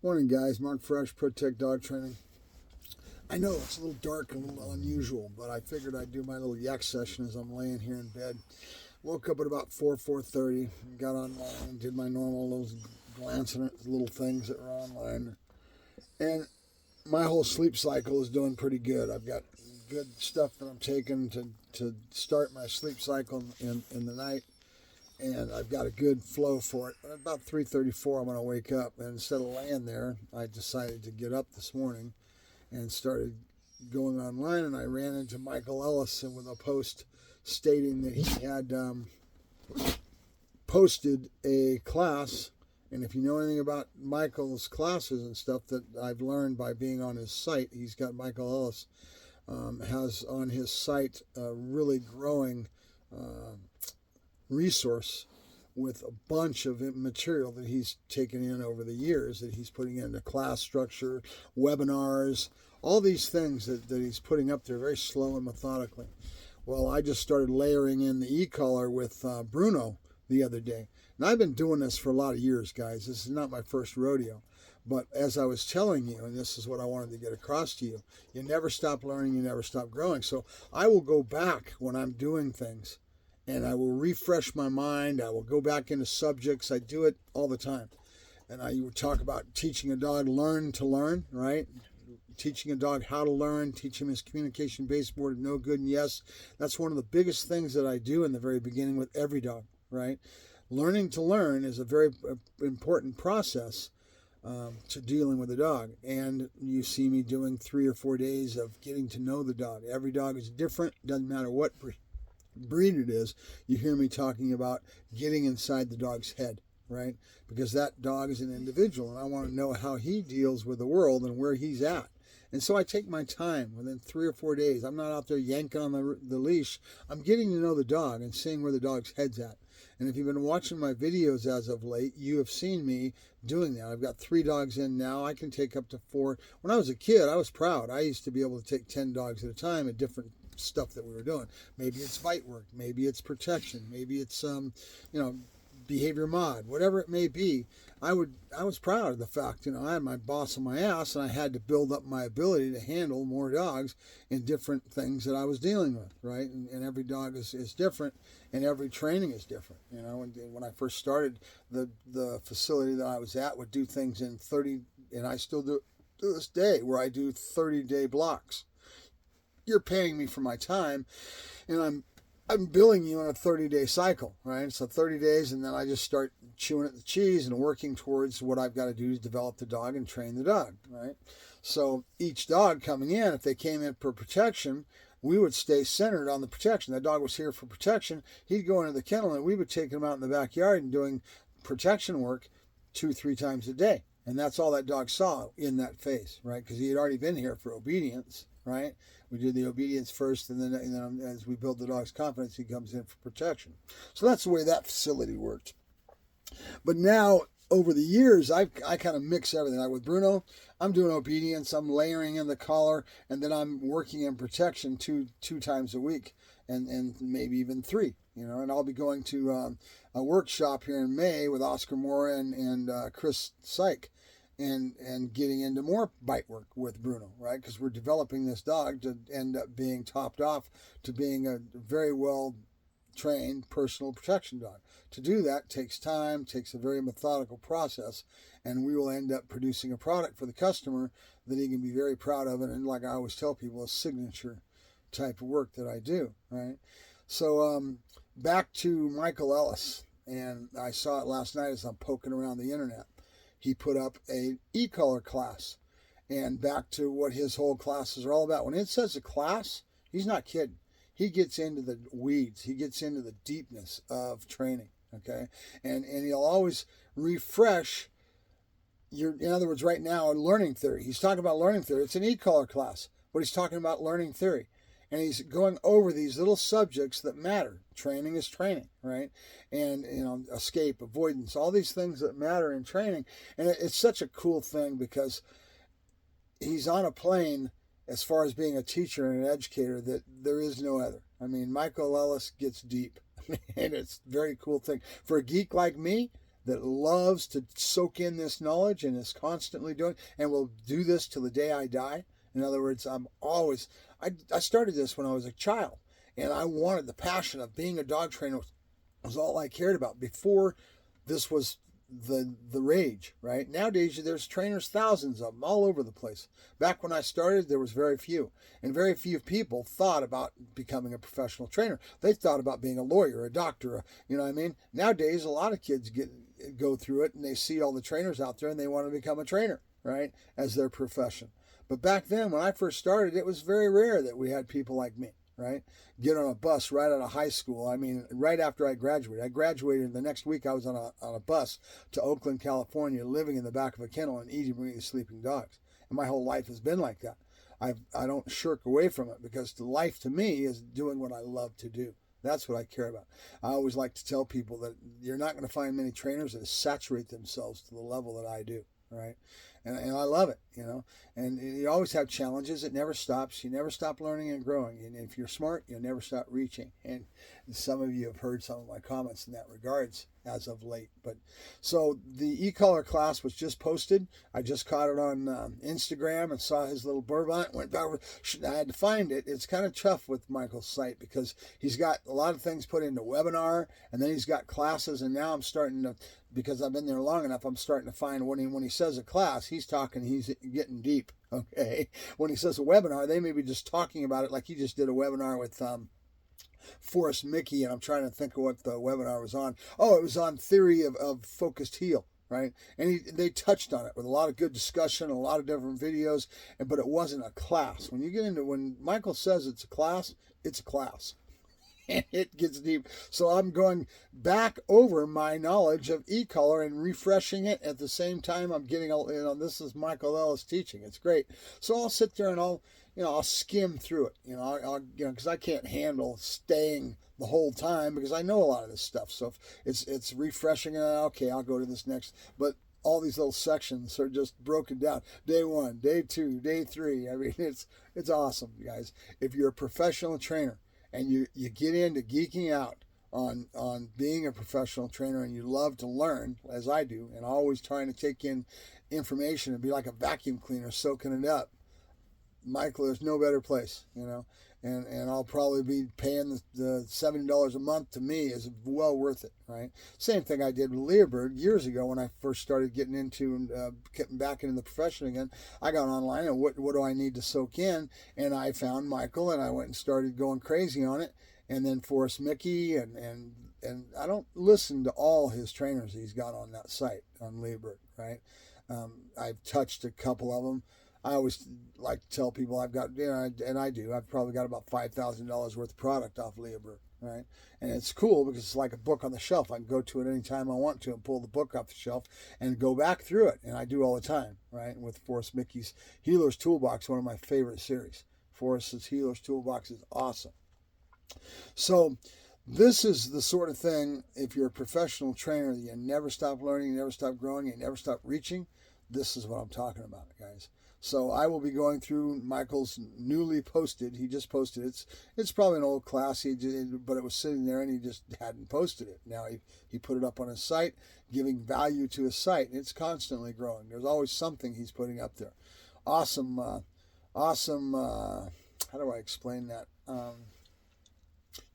Morning, guys. Mark Ferrasci, Protect Dog Training. I know it's a little dark and a little unusual, but I figured I'd do my little Yack Session as I'm laying here in bed. Woke up at about 4:30, got online, did my normal little glancing at little things that were online. And my whole sleep cycle is doing pretty good. I've got good stuff that I'm taking to start my sleep cycle in the night. And I've got a good flow for it. About 3:34, I'm going to wake up. And instead of laying there, I decided to get up this morning and started going online. And I ran into Michael Ellis with a post stating that he had posted a class. And if you know anything about Michael's classes and stuff that I've learned by being on his site, he's got Michael Ellis, has on his site a really growing resource with a bunch of material that he's taken in over the years that he's putting into class structure, webinars, all these things that he's putting up there very slow and methodically. Well, I just started layering in the e-collar with Bruno the other day. And I've been doing this for a lot of years, guys. This is not my first rodeo. But as I was telling you, and this is what I wanted to get across to you, you never stop learning, you never stop growing. So I will go back when I'm doing things and I will refresh my mind. I will go back into subjects. I do it all the time. And you would talk about teaching a dog learn to learn, right? Teaching a dog how to learn, teach him his communication baseboard of no, good, and yes. That's one of the biggest things that I do in the very beginning with every dog, right? Learning to learn is a very important process to dealing with a dog. And you see me doing 3 or 4 days of getting to know the dog. Every dog is different. Doesn't matter what breed it is. You hear me talking about getting inside the dog's head, right? Because that dog is an individual and I want to know how he deals with the world and where he's at. And so I take my time within 3 or 4 days. I'm not out there yanking on the leash. I'm getting to know the dog and seeing where the dog's head's at. And if you've been watching my videos as of late, you have seen me doing that. I've got 3 dogs in now. I can take up to 4. When I was a kid, I was proud. I used to be able to take 10 dogs at a time at different stuff that we were doing. Maybe it's bite work. Maybe it's protection. Maybe it's, behavior mod, whatever it may be. I was proud of the fact, I had my boss on my ass and I had to build up my ability to handle more dogs in different things that I was dealing with, right? And every dog is different and every training is different. When I first started, the facility that I was at would do things in 30, and I still do to this day, where I do 30-day blocks. You're paying me for my time and I'm billing you on a 30-day cycle, right? So 30 days, and then I just start chewing at the cheese and working towards what I've got to do is develop the dog and train the dog, right? So each dog coming in, if they came in for protection, we would stay centered on the protection. That dog was here for protection. He'd go into the kennel, and we would take him out in the backyard and doing protection work 2-3 times a day. And that's all that dog saw in that phase, right? Because he had already been here for obedience, right? We did the obedience first, and then as we build the dog's confidence, he comes in for protection. So that's the way that facility worked. But now, over the years, I kind of mix everything. Like with Bruno, I'm doing obedience, I'm layering in the collar, and then I'm working in protection two times a week, and maybe even 3. And I'll be going to a workshop here in May with Oscar Moore and Chris Syke. And getting into more bite work with Bruno, right? Because we're developing this dog to end up being topped off to being a very well trained personal protection dog. To do that takes time, takes a very methodical process, and we will end up producing a product for the customer that he can be very proud of, and like I always tell people, a signature type of work that I do, right? So back to Michael Ellis, and I saw it last night as I'm poking around the internet. He put up an e-collar class, and back to what his whole classes are all about. When it says a class, he's not kidding. He gets into the weeds. He gets into the deepness of training, okay? And he'll always refresh in other words, right now, learning theory. He's talking about learning theory. It's an e-collar class, but he's talking about learning theory. And he's going over these little subjects that matter. Training is training, right? And, escape, avoidance, all these things that matter in training. And it's such a cool thing because he's on a plane as far as being a teacher and an educator that there is no other. I mean, Michael Ellis gets deep. And it's a very cool thing. For a geek like me, that loves to soak in this knowledge and is constantly doing, and will do this till the day I die. In other words, I started this when I was a child, and I wanted the passion of being a dog trainer was all I cared about before this was the rage, right? Nowadays, there's trainers, thousands of them all over the place. Back when I started, there was very few, and very few people thought about becoming a professional trainer. They thought about being a lawyer, a doctor, you know what I mean? Nowadays, a lot of kids go through it, and they see all the trainers out there, and they want to become a trainer, right, as their profession. But back then, when I first started, it was very rare that we had people like me, right? Get on a bus right out of high school. I mean, right after I graduated. I graduated the next week. I was on a bus to Oakland, California, living in the back of a kennel and eating, breathing, sleeping dogs. And my whole life has been like that. I don't shirk away from it, because the life to me is doing what I love to do. That's what I care about. I always like to tell people that you're not going to find many trainers that saturate themselves to the level that I do, right? And I love it, you know. And you always have challenges. It never stops. You never stop learning and growing. And if you're smart, you'll never stop reaching. And some of you have heard some of my comments in that regards as of late. But so the e-collar class was just posted. I just caught it on Instagram and saw his little blurb on it. Went over. I had to find it. It's kind of tough with Michael's site, because he's got a lot of things put into webinar, and then he's got classes. And now I'm starting to, because I've been there long enough, I'm starting to find when he says a class, he's getting deep. Okay, when he says a webinar, they may be just talking about it, like he just did a webinar with Forrest Mickey, and I'm trying to think of what the webinar was on. Oh, it was on theory of focused heel, right? And they touched on it with a lot of good discussion, a lot of different videos, but it wasn't a class. When Michael says it's a class, it's a class. And it gets deep. So I'm going back over my knowledge of e-collar and refreshing it at the same time. I'm getting, this is Michael Ellis teaching. It's great. So I'll sit there and I'll skim through it. Because I can't handle staying the whole time, because I know a lot of this stuff. So if it's refreshing, okay, I'll go to this next. But all these little sections are just broken down. Day 1, day 2, day 3. I mean, it's awesome, guys. If you're a professional trainer, and you get into geeking out on being a professional trainer, and you love to learn, as I do, and always trying to take in information and be like a vacuum cleaner soaking it up, Michael, there's no better place, and I'll probably be paying the $70 a month. To me is well worth it, right? Same thing I did with Leoberg years ago when I first started getting back into the profession again. I got online and what do I need to soak in, and I found Michael, and I went and started going crazy on it. And then Forrest Mickey, and I don't listen to all his trainers he's got on that site on Leoberg, right? I've touched a couple of them. I always like to tell people I've got, and I do, I've probably got about $5,000 worth of product off Leoberg, right? And it's cool because it's like a book on the shelf. I can go to it anytime I want to and pull the book off the shelf and go back through it. And I do all the time, right? With Forrest Mickey's Healer's Toolbox, one of my favorite series. Forrest's Healer's Toolbox is awesome. So this is the sort of thing, if you're a professional trainer, you never stop learning, you never stop growing, you never stop reaching. This is what I'm talking about, guys. So I will be going through Michael's newly posted. He just posted it. It's probably an old class, but it was sitting there and he just hadn't posted it. Now he put it up on his site, giving value to his site, and it's constantly growing. There's always something he's putting up there. Awesome. How do I explain that?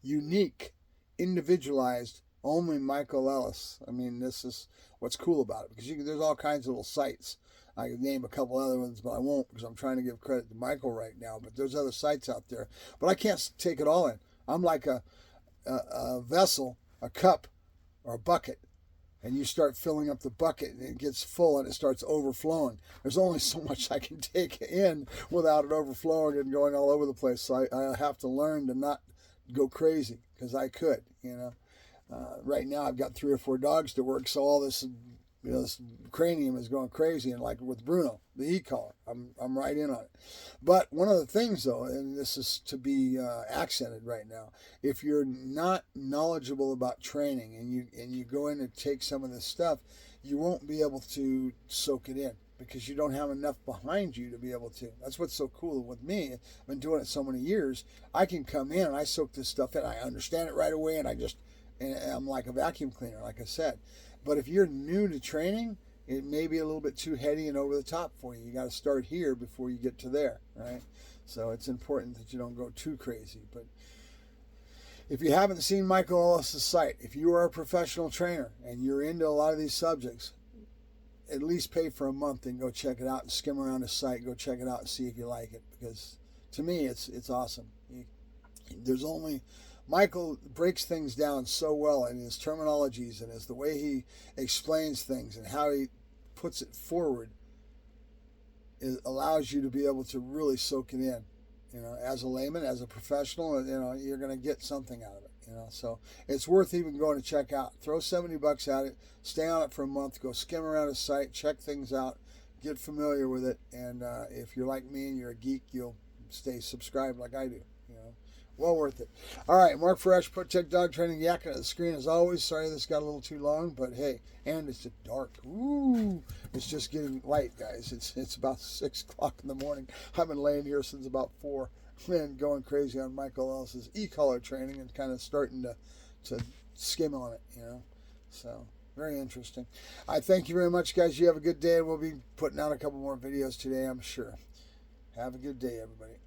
Unique, individualized, only Michael Ellis. I mean, this is what's cool about it, because there's all kinds of little sites. I can name a couple other ones, but I won't, because I'm trying to give credit to Michael right now. But there's other sites out there. But I can't take it all in. I'm like a vessel, a cup, or a bucket. And you start filling up the bucket, and it gets full, and it starts overflowing. There's only so much I can take in without it overflowing and going all over the place. So I have to learn to not go crazy, because I could, Right now I've got 3 or 4 dogs to work, so all this, this cranium is going crazy. And like with Bruno, the e-collar, I'm right in on it. But one of the things, though, and this is to be accented right now, if you're not knowledgeable about training and you go in and take some of this stuff, you won't be able to soak it in, because you don't have enough behind you to be able to. That's what's so cool with me. I've been doing it so many years. I can come in and I soak this stuff in. I understand it right away, and I'm like a vacuum cleaner, like I said. But if you're new to training, it may be a little bit too heady and over the top for you. You got to start here before you get to there, right? So it's important that you don't go too crazy. But if you haven't seen Michael Ellis' site, if you are a professional trainer and you're into a lot of these subjects, at least pay for a month and go check it out and skim around his site. Go check it out and see if you like it, because to me it's awesome. Michael breaks things down so well in his terminologies and as the way he explains things and how he puts it forward. It allows you to be able to really soak it in. As a layman, as a professional, you're going to get something out of it. So it's worth even going to check out. Throw $70 at it, stay on it for a month, go skim around his site, check things out, get familiar with it, and if you're like me and you're a geek, you'll stay subscribed like I do. Well worth it. All right, Mark Ferrasci, Protect Dog Training, yakking at the screen as always. Sorry this got a little too long, but hey, and it's dark. Ooh, it's just getting light, guys. It's about 6 o'clock in the morning. I've been laying here since about 4, and going crazy on Michael Ellis's e-collar training and kind of starting to skim on it, So very interesting. I thank you very much, guys. You have a good day, and we'll be putting out a couple more videos today, I'm sure. Have a good day, everybody.